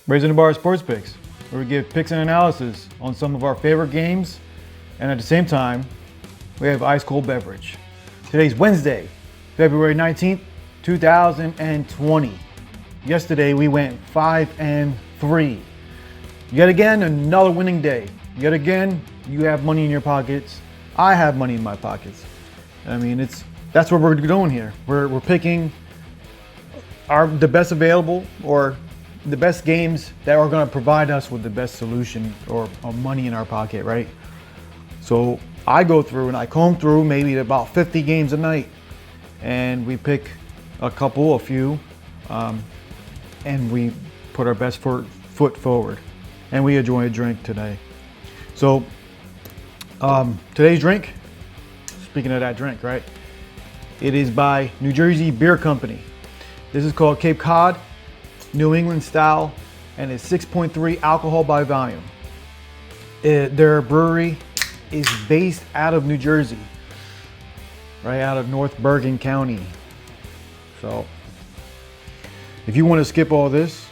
Raising the Bar Sports Picks, where we give picks and analysis on some of our favorite games, and at the same time, we have ice cold beverage. Today's Wednesday, February 19th, 2020. Yesterday we went 5-3. Yet again, another winning day. Yet again, you have money in your pockets. I have money in my pockets. I mean, that's what we're doing here. We're picking the best available, or the best games that are going to provide us with the best solution or money in our pocket, right? So I go through and I comb through maybe about 50 games a night, and we pick a few, and we put our best foot forward, and we enjoy a drink today. So today's drink, speaking of that drink, right? It is by New Jersey Beer Company. This is called CAWD, New England style, and it's 6.3 alcohol by volume. Their brewery is based out of New Jersey, right out of North Bergen County. So if you want to skip all this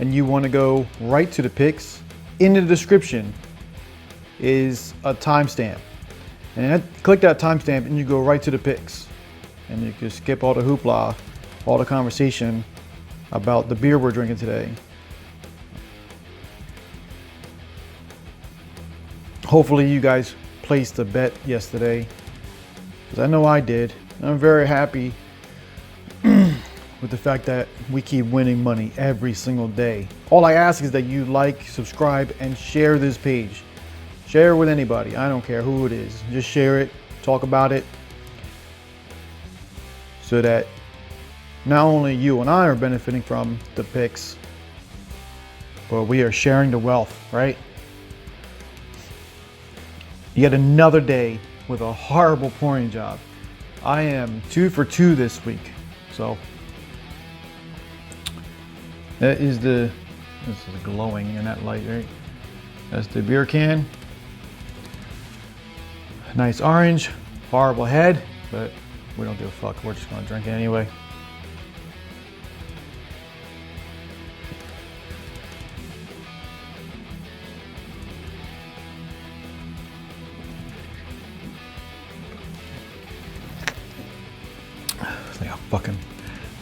and you want to go right to the picks, in the description is a timestamp, and click that timestamp and you go right to the picks, and you can skip all the hoopla, all the conversation about the beer we're drinking today. Hopefully you guys placed a bet yesterday, because I know I did. I'm very happy with the fact that we keep winning money every single day. All I ask is that you like, subscribe, and share this page. Share it with anybody. I don't care who it is. Just share it, talk about it, so that not only you and I are benefiting from the picks, but we are sharing the wealth, right? Yet another day with a horrible pouring job. I am 2 for 2 this week. So this is glowing in that light, right? That's the beer can. Nice orange, horrible head, but we don't give a fuck. We're just gonna drink it anyway. It's like a fucking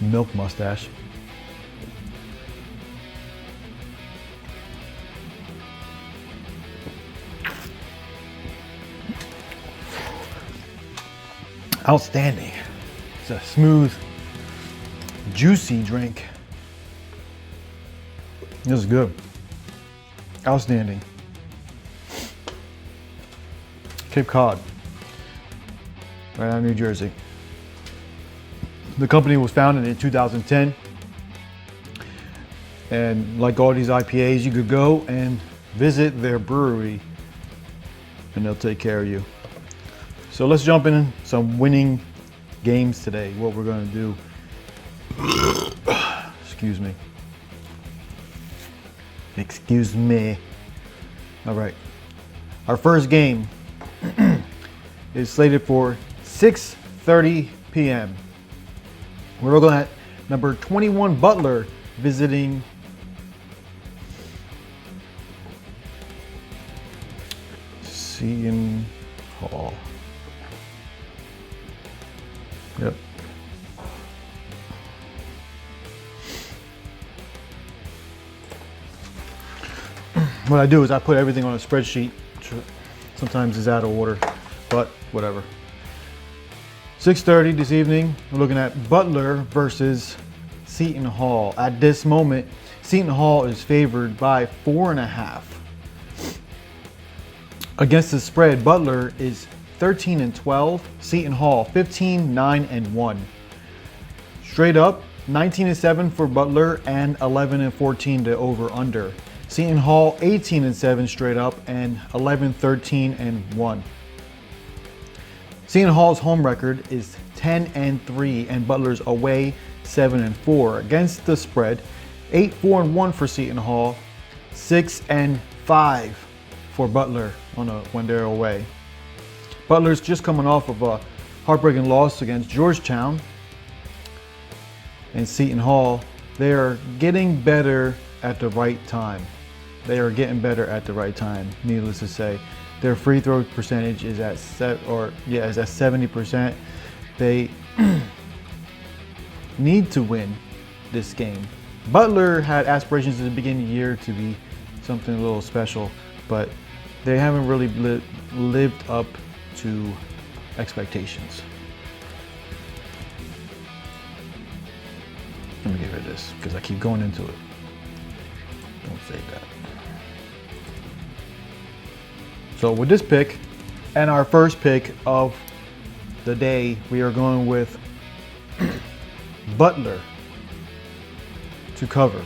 milk mustache. Outstanding. It's a smooth, juicy drink. This is good. Outstanding. CAWD, right out of New Jersey. The company was founded in 2010. And like all these IPAs, you could go and visit their brewery and they'll take care of you. So let's jump in some winning games today. What we're going to do. Excuse me. Excuse me. All right. Our first game is slated for 6:30 p.m. We're looking at number 21 Butler visiting Seton Hall. Yep. What I do is I put everything on a spreadsheet. Sometimes it's out of order, but whatever. 6:30 this evening, we're looking at Butler versus Seton Hall. At this moment, Seton Hall is favored by 4.5. Against the spread, Butler is 13-12, Seton Hall 15-9-1. Straight up, 19-7 for Butler and 11-14 to over under. Seton Hall 18-7 straight up and 11-13-1. Seton Hall's home record is 10-3 and Butler's away 7-4. Against the spread, 8-4-1 for Seton Hall, 6-5 for Butler when they're away. Butler's just coming off of a heartbreaking loss against Georgetown. And Seton Hall, they are getting better at the right time. They are getting better at the right time, needless to say. Their free throw percentage is at 70%. They need to win this game. Butler had aspirations at the beginning of the year to be something a little special, but they haven't really lived up to expectations. Let me get rid of this because I keep going into it. Don't say that. So with this pick and our first pick of the day, we are going with Butler to cover.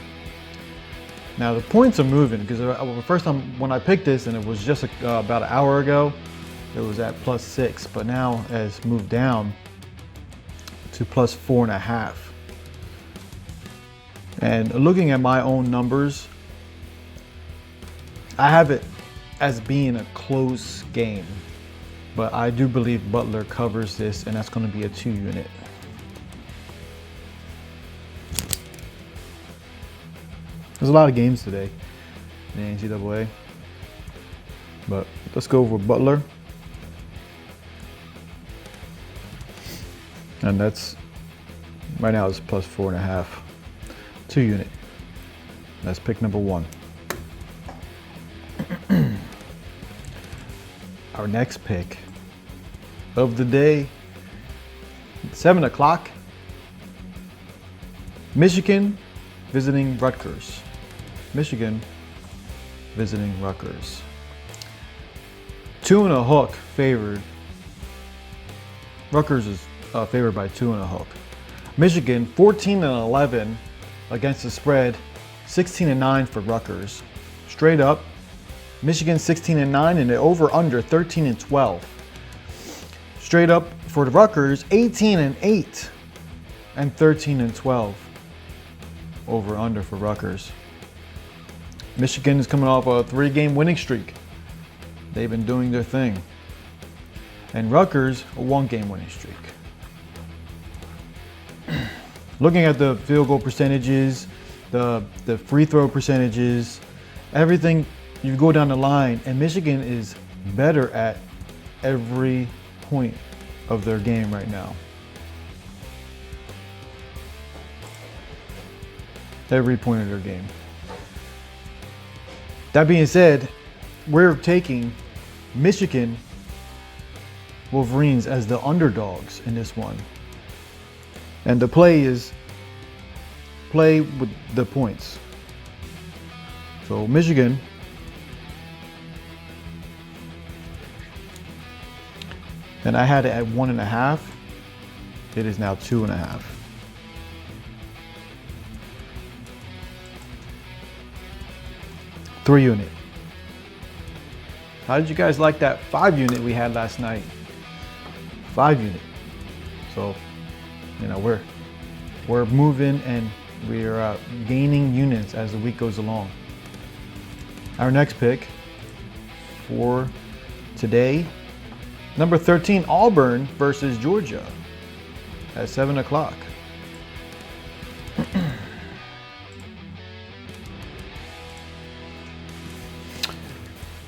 Now the points are moving because the first time when I picked this, and it was just about an hour ago, it was at +6, but now it's moved down to +4.5. And looking at my own numbers, I have it as being a close game, but I do believe Butler covers this, and that's going to be a 2-unit. There's a lot of games today in the NCAA, but let's go for Butler. And that's, right now it's +4.5, 2-unit. That's pick number 1. Our next pick of the day, 7 o'clock, Michigan visiting Rutgers. Michigan visiting Rutgers. 2.5 favored. Rutgers is favored by 2.5. Michigan 14-11 against the spread, 16-9 for Rutgers. Straight up, Michigan 16-9 and the over/under 13-12. Straight up for the Rutgers, 18-8 and 13-12. Over/under for Rutgers. Michigan is coming off a 3-game winning streak. They've been doing their thing. And Rutgers, a 1-game winning streak. Looking at the field goal percentages, the free throw percentages, everything, you go down the line, and Michigan is better at every point of their game right now. Every point of their game. That being said, we're taking Michigan Wolverines as the underdogs in this one. And the play is play with the points. So Michigan and I had it at 1.5. It is now 2.5. Three-unit. How did you guys like that 5-unit we had last night? 5-unit. So, you know, we're moving and we're gaining units as the week goes along. Our next pick for today, number 13, Auburn versus Georgia at 7 o'clock.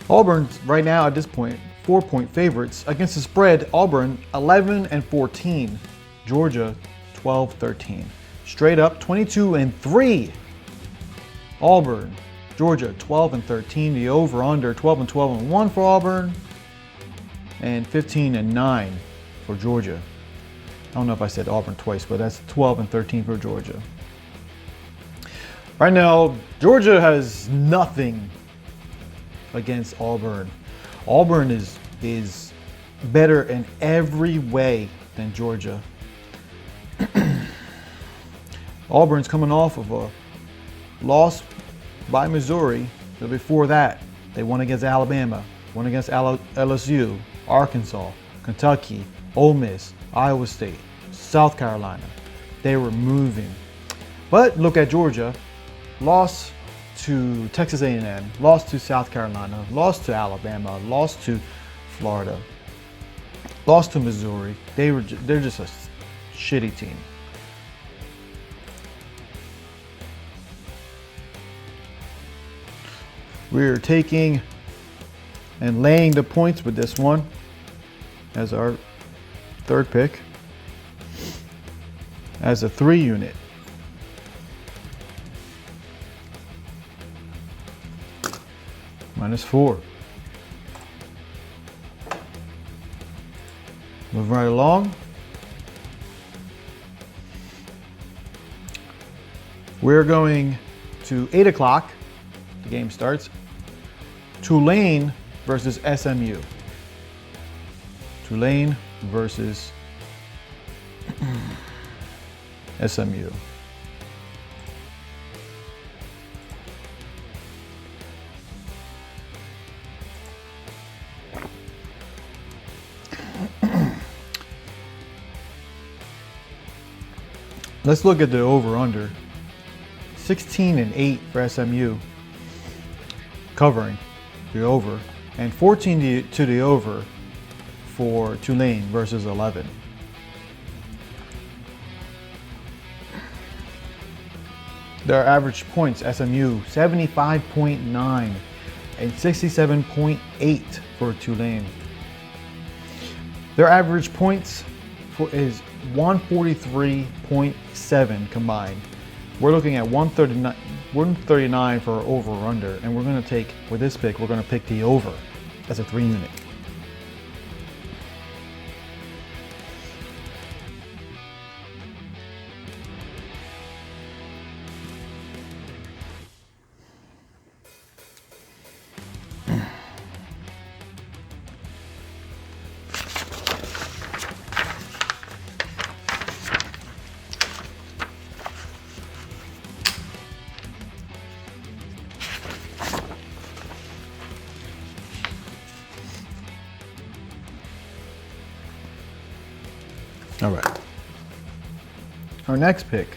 Auburn's right now at this point 4-point favorites against the spread. Auburn 11-14, Georgia 12-13. Straight up 22-3. Auburn, Georgia 12-13. The over/under 12-12-1 for Auburn, and 15-9 for Georgia. I don't know if I said Auburn twice, but that's 12-13 for Georgia. Right now, Georgia has nothing against Auburn. Auburn is better in every way than Georgia. Auburn's coming off of a loss by Missouri, but before that, they won against Alabama, won against LSU, Arkansas, Kentucky, Ole Miss, Iowa State, South Carolina. They were moving. But look at Georgia, lost to Texas A&M, lost to South Carolina, lost to Alabama, lost to Florida, lost to Missouri. They're just a shitty team. We're taking and laying the points with this one as our third pick as a 3 unit. -4. Move right along. We're going to 8 o'clock. The game starts. Tulane versus SMU. Tulane versus SMU. Let's look at the over-under. 16-8 for SMU, covering the over, and 14 to the over for Tulane versus 11. Their average points, SMU 75.9 and 67.8 for Tulane. Their average points is 143.7 combined. We're looking at 139 for over or under, and we're going to take, with this pick, we're going to pick the over as a 3 unit. All right. Our next pick,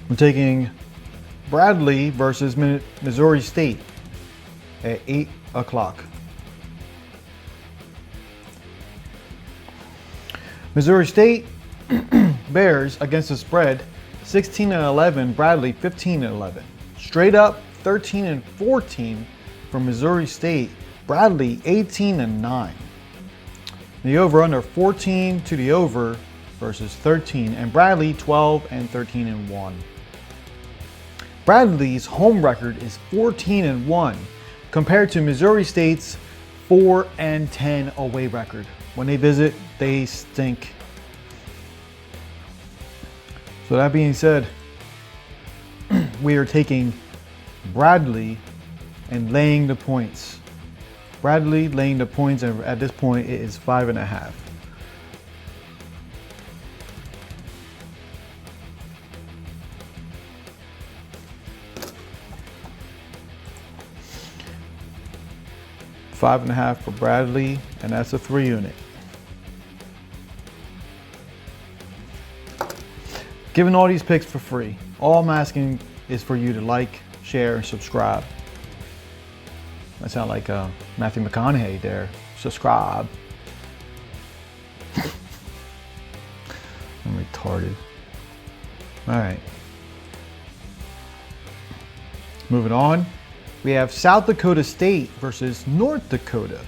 we're taking Bradley versus Missouri State at 8 o'clock. Missouri State Bears against the spread 16-11, Bradley 15-11. Straight up 13-14 for Missouri State, Bradley 18-9. The over-under 14 to the over versus 13, and Bradley 12-13-1. Bradley's home record is 14-1 compared to Missouri State's 4-10 away record. When they visit, they stink. So that being said, we are taking Bradley and laying the points. Bradley laying the points, and at this point it is 5.5. $5.5 for Bradley, and that's a 3 unit. Giving all these picks for free. All I'm asking is for you to like, share, and subscribe. I sound like Matthew McConaughey there. Subscribe. I'm retarded. All right. Moving on. We have South Dakota State versus North Dakota.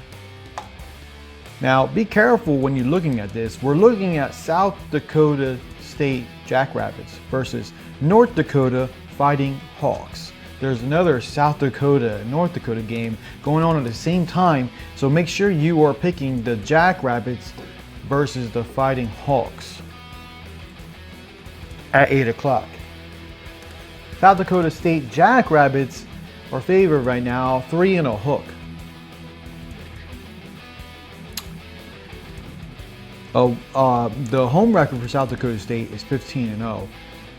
Now, be careful when you're looking at this. We're looking at South Dakota State Jackrabbits versus North Dakota Fighting Hawks. There's another South Dakota and North Dakota game going on at the same time, so make sure you are picking the Jackrabbits versus the Fighting Hawks at 8 o'clock. South Dakota State Jackrabbits are favored right now, 3 and a hook. The home record for South Dakota State is 15-0.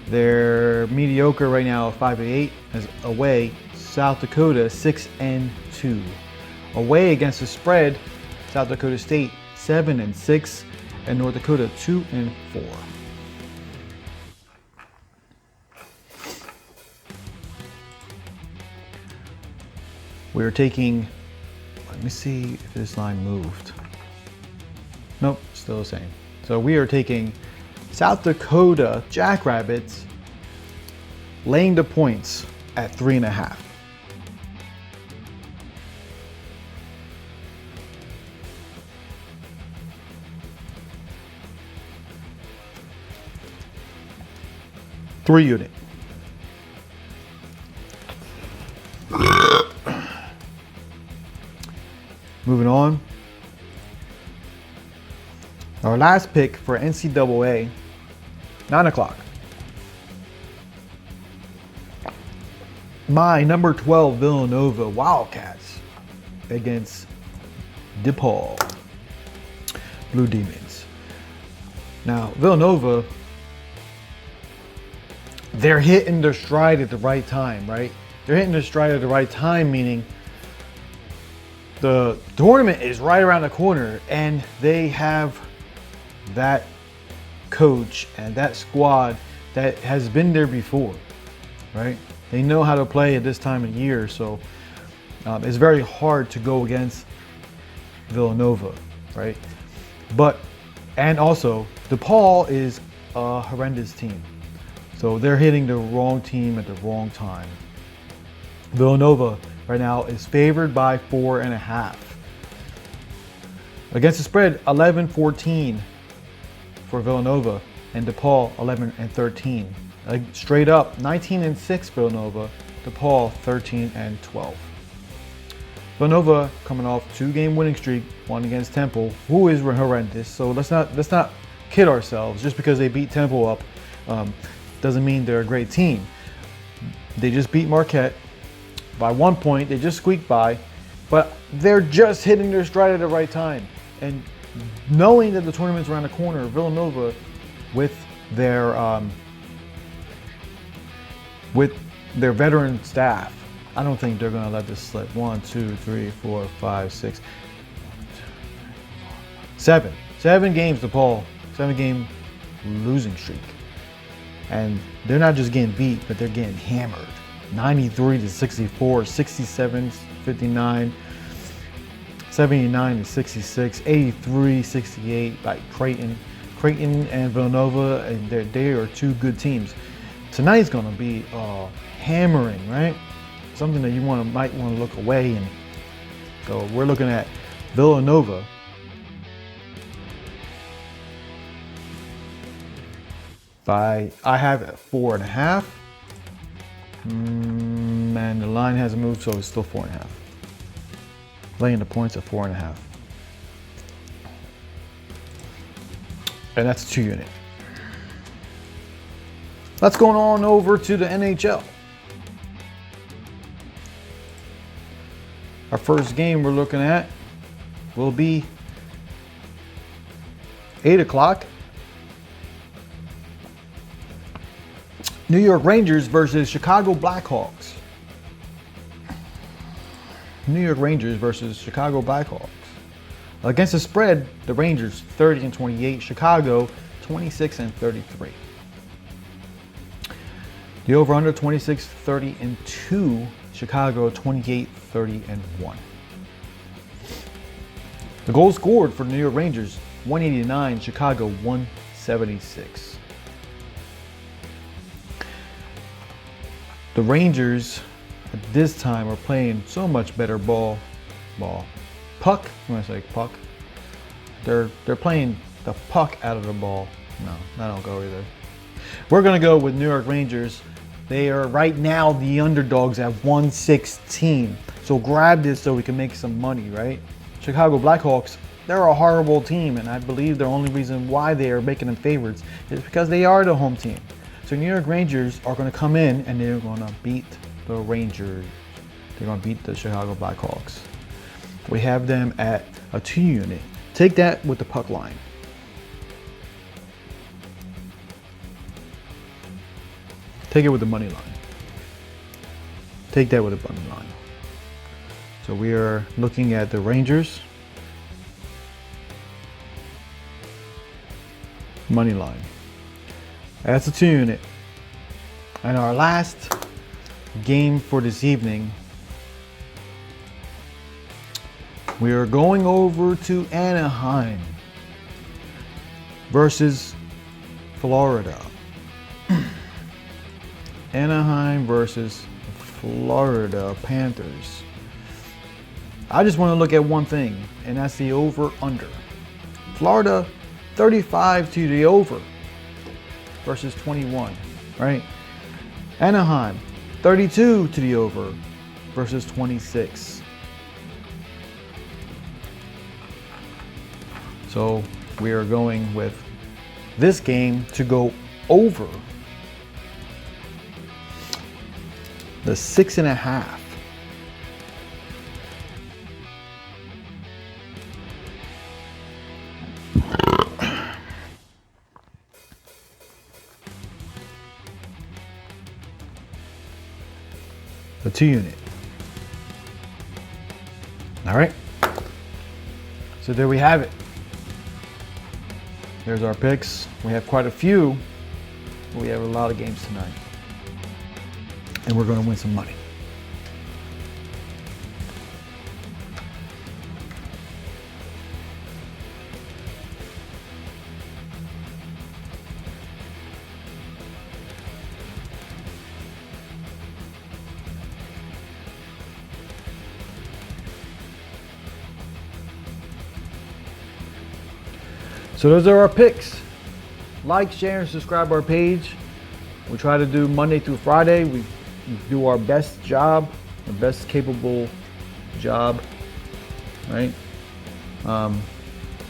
They're mediocre right now, 5-8. As away, South Dakota 6-2. Away against the spread, South Dakota State 7-6, and North Dakota 2-4. We're taking, let me see if this line moved. Nope, still the same. So we are taking South Dakota Jackrabbits laying the points at 3.5. Three-unit. Moving on. Our last pick for NCAA, 9 o'clock. My number 12 Villanova Wildcats against DePaul Blue Demons. Now, Villanova, they're hitting their stride at the right time, right? They're hitting their stride at the right time, meaning the tournament is right around the corner and they have that coach and that squad that has been there before, right? They know how to play at this time of year, so it's very hard to go against Villanova, right? And also, DePaul is a horrendous team. So they're hitting the wrong team at the wrong time. Villanova right now is favored by 4.5. Against the spread, 11-14 for Villanova, and DePaul 11-13. Straight up, 19-6 Villanova, DePaul 13-12. Villanova coming off 2-game winning streak, one against Temple, who is horrendous. So let's not kid ourselves. Just because they beat Temple up doesn't mean they're a great team. They just beat Marquette by 1 point. They just squeaked by, but they're just hitting their stride at the right time. And knowing that the tournament's around the corner, Villanova with their veteran staff, I don't think they're going to let this slip. 1, 2, 3, 4, 5, 6, 7 games DePaul, 7-game losing streak. And they're not just getting beat, but they're getting hammered. 93-64, 67-59, 79-66, 83-68 by Creighton. Creighton and Villanova, and they are two good teams. Tonight's going to be hammering, right? Something that you might want to look away. And so we're looking at Villanova I have it at 4.5. And the line hasn't moved, so it's still 4.5. Laying the points at 4.5. And that's 2-unit. Let's go on over to the NHL. Our first game we're looking at will be 8 o'clock. New York Rangers versus Chicago Blackhawks. New York Rangers versus Chicago Blackhawks. Against the spread, the Rangers 30-28, Chicago 26-33. The over-under 26-30-2, Chicago 28-30-1. The goals scored for the New York Rangers 189, Chicago 176. The Rangers at this time are playing so much better puck. When I say puck, they're playing the puck out of the ball. No, that don't go either. We're gonna go with New York Rangers. They are right now the underdogs at 116. So grab this so we can make some money, right? Chicago Blackhawks, they're a horrible team, and I believe the only reason why they are making them favorites is because they are the home team. So New York Rangers are going to come in and they're going to beat the Rangers. They're going to beat the Chicago Blackhawks. We have them at a 2-unit. Take that with the puck line. Take it with the money line. Take that with the money line. So we are looking at the Rangers money line. That's a 2-unit. And our last game for this evening, we are going over to Anaheim versus Florida. Anaheim versus Florida Panthers. I just want to look at one thing, and that's the over-under. Florida, 35 to the over versus 21, right? Anaheim, 32 to the over versus 26. So we are going with this game to go over the 6.5. The 2 unit. All right. So there we have it. There's our picks. We have quite a few, but we have a lot of games tonight. And we're going to win some money. So those are our picks. Like, share, and subscribe our page. We try to do Monday through Friday. We do our best job, the best capable job, right? To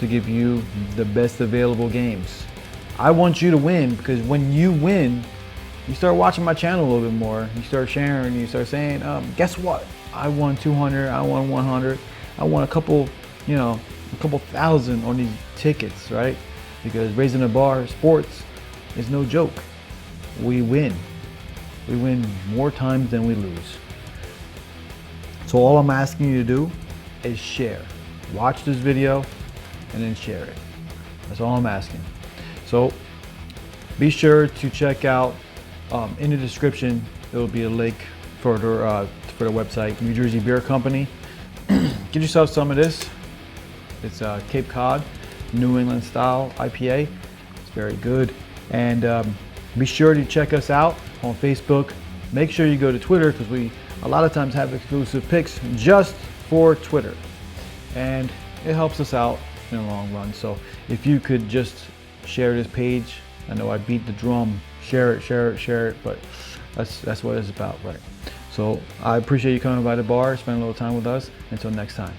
give you the best available games. I want you to win, because when you win, you start watching my channel a little bit more. You start sharing, you start saying, guess what? I won 200, I won 100, I won a couple thousand on these tickets, right? Because Raising the Bar Sports is no joke. We win. We win more times than we lose. So all I'm asking you to do is share. Watch this video and then share it. That's all I'm asking. So be sure to check out in the description. There will be a link for the website, New Jersey Beer Company. Get yourself some of this. It's Cape Cod, New England style IPA. It's very good. And be sure to check us out on Facebook. Make sure you go to Twitter, because we a lot of times have exclusive picks just for Twitter. And it helps us out in the long run. So if you could just share this page. I know I beat the drum. Share it, share it, share it, but that's what it's about, right? So I appreciate you coming by the bar, spending a little time with us. Until next time.